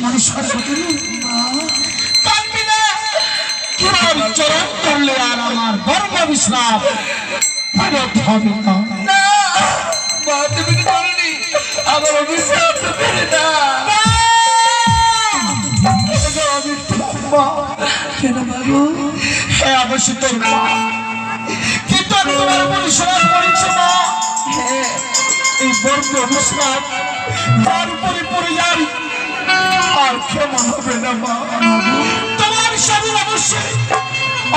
মানুষ কানবি না, তোর চরণ করলে আর আমার বর্ম বিশ্রাপ ফেরত হবে না। মা তুমি কি বলনি আমার অভিশাপ তো ফেলে না। কেন বাবু? হ্যাঁ অবশ্যই তোর মা, কিন্তু আমি তোমার উপর বিশ্বাস করেছি মা। হ্যাঁ এই বর্ম বিশ্রাপ তার উপরে পড়ে যাই আর ক্ষমা হবে না মা। তোমার স্বামীর অবশ্যই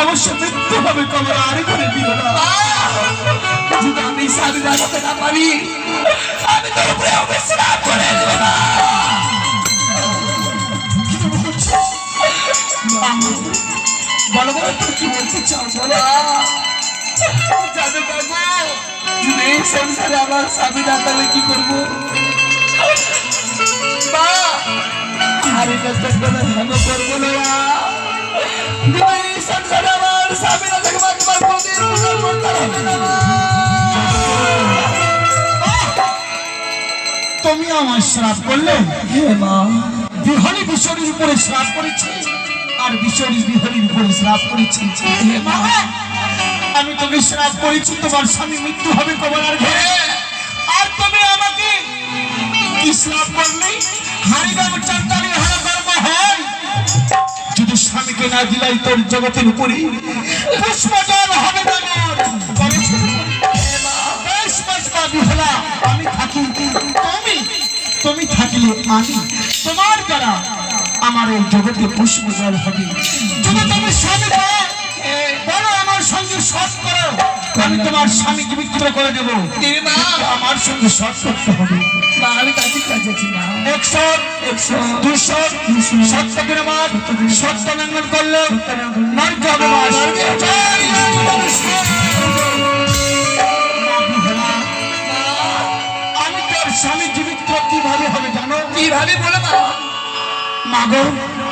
অবশ্যই মৃত্যু হবে, কবর আর করে দিও না। যদি আমি স্বামী বাঁচাতে না পারি আমি তোর উপরে অভিশাপ করে দেব না। বলো বলো তো কি বলতে চাও বলো। জানো বাবু যদি এই সংসারে আমার স্বামী না তাহলে কি করবো মা? আরে কষ্ট করে ভালো করবো না। যদি এই সংসারে আমার স্বামী না থাকে তোমার প্রতি করতে হবে না। তুমি আমার শ্রাপ করলে? হ্যাঁ মা। বিহরি বিশ্বরীর উপরে শ্রাপ করেছি আর বিশ্বরী বিহরির উপরে শ্রাপ করেছি। আমি তোকে শ্রাপ করেছি তোমার স্বামী মৃত্যু হবে কবরের ঘরে, আর তুমি আমাকে কি শ্রাপ করলে? হারিদাম চান্তালি হারা কর্ম হয়, যদি স্বামীকে না দিলাই তোর জগতের উপরে পুষ্পজল হবে না। আমি থাকি তুমি থাকিলে আমি তোমার দ্বারা আমার এই জগতে পুষ্পজল হবে। যদি তুমি স্বামী বলো আমার সঙ্গে সৎ করো, আমি তোমার স্বামীকে বিক্রয় করে দেবো। আমার সঙ্গে সৎ করতে হবে। আমি কাছে কাছে না 100 200 সত্যকে আমার সত্য লঙ্ঘন করলে নরকে হবে বাস। আমি তোর স্বামী জীবিত কিভাবে হবে জানো? কিভাবে বলো মা গো,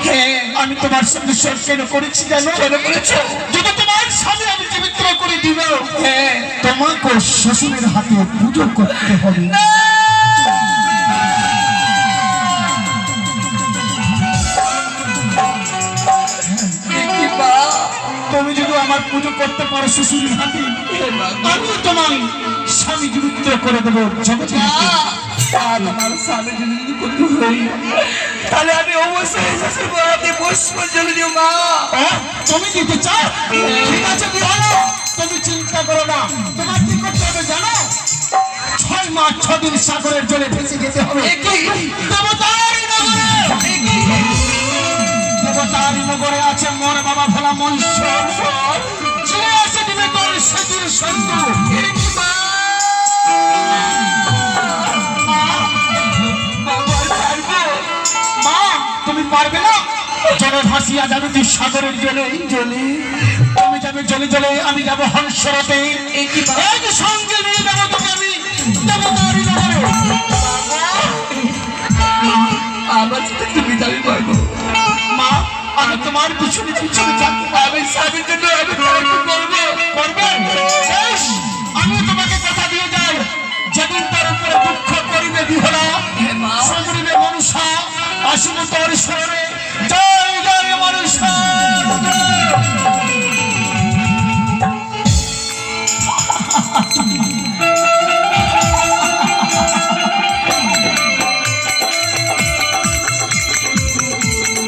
হ্যাঁ আমি তোমার সঙ্গে সৎ কেন করেছি জানো? কেন করেছো? যদি তোমার স্বামী আমি জীবিত করে দিব, হ্যাঁ তোমাকে শ্বশুরের হাতে পুজো করতে হবে। তুমি যদি আমার পুজো করতে পারো শ্বশুরের হাতে, আমি তোমার স্বামী জীবিত করে দেবো জগতে। আমার স্বামী যদি করতে হই তাহলে আমি অবশ্যই শ্বশুর হাতে পুষ্পজল দিও মা। তুমি দিতে চাও? ঠিক আছে বিহানো, তুমি চিন্তা করো না। তোমার কি করতে হবে জানো? 6 মাস 6 দিন সাগরের জলে ভেসে যেতে হবে। দেবতারি নগরে, দেবতারি নগরে আছে মোর বাবা ভোলা মহেশ্বর, যে আছে দিবে তোর সেতুর সন্তু। মা তুমি পারবে না? জলে ভাসিয়া যাবে তুই সাগরের জলে, তুমি যাবে জলে জলে, আমি যাবো হংসরতে, এক সঙ্গে নিয়ে যাবো তোকে আমি দেবতারি নগরে। আমার তুমি যাবি পারবো মা, আমি তোমার পিছনে পিছনে যাবো। আমি স্বামীর জন্য আমি করবো করবেন বেশ, আমি তোমাকে কথা দিয়ে যাই, যেদিন তার উপরে দুঃখ করিবে বিহরা, সমরিবে মনুষা, আসিব তোর শরণে।